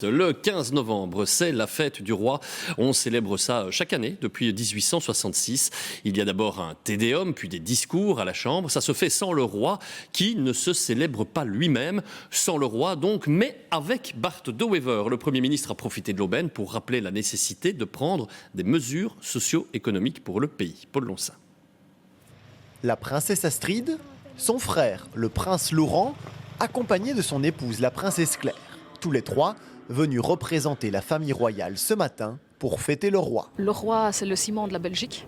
Le 15 novembre, c'est la fête du roi. On célèbre ça chaque année depuis 1866. Il y a d'abord un tédéum, puis des discours à la Chambre. Ça se fait sans le roi, qui ne se célèbre pas lui-même. Sans le roi donc, mais avec Bart De Wever. Le Premier ministre a profité de l'aubaine pour rappeler la nécessité de prendre des mesures socio-économiques pour le pays. Paul Lonsin. La princesse Astrid, son frère, le prince Laurent, accompagné de son épouse, la princesse Claire. Tous les trois venus représenter la famille royale ce matin pour fêter le roi. Le roi, c'est le ciment de la Belgique.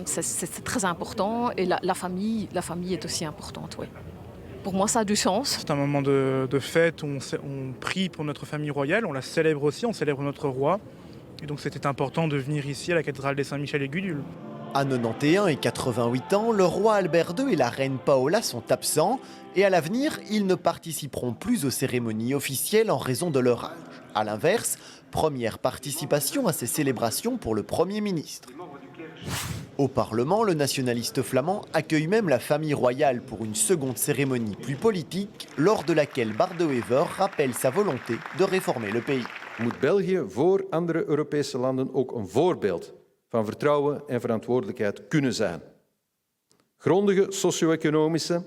C'est très important et la famille est aussi importante. Oui. Pour moi, ça a du sens. C'est un moment de fête où on prie pour notre famille royale, on la célèbre aussi, on célèbre notre roi. Et donc c'était important de venir ici à la cathédrale des Saint-Michel et Gudule. À 91 et 88 ans, le roi Albert II et la reine Paola sont absents et à l'avenir, ils ne participeront plus aux cérémonies officielles en raison de leur âge. A l'inverse, première participation à ces célébrations pour le Premier ministre. Au Parlement, le nationaliste flamand accueille même la famille royale pour une seconde cérémonie plus politique, lors de laquelle Bart De Wever rappelle sa volonté de réformer le pays. Moet België voor andere Europese landen ook een voorbeeld van vertrouwen en verantwoordelijkheid kunnen zijn. Grondige socio-economische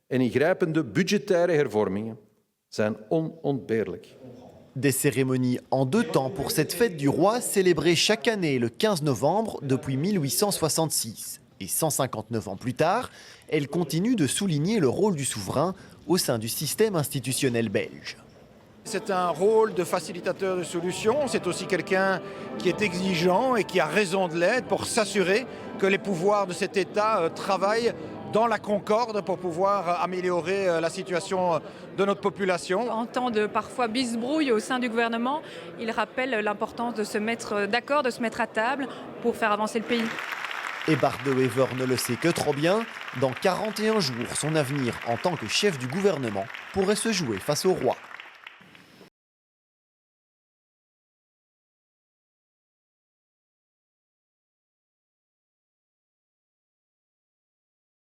en ingrijpende budgettaire hervormingen zijn onontbeerlijk. Des cérémonies en deux temps pour cette fête du roi célébrée chaque année le 15 novembre depuis 1866. Et 159 ans plus tard, elle continue de souligner le rôle du souverain au sein du système institutionnel belge. C'est un rôle de facilitateur de solutions, c'est aussi quelqu'un qui est exigeant et qui a raison de l'être pour s'assurer que les pouvoirs de cet État travaillent dans la concorde pour pouvoir améliorer la situation de notre population. En temps de parfois bisbrouille au sein du gouvernement, il rappelle l'importance de se mettre d'accord, de se mettre à table pour faire avancer le pays. Et Bart De Wever ne le sait que trop bien, dans 41 jours, son avenir en tant que chef du gouvernement pourrait se jouer face au roi.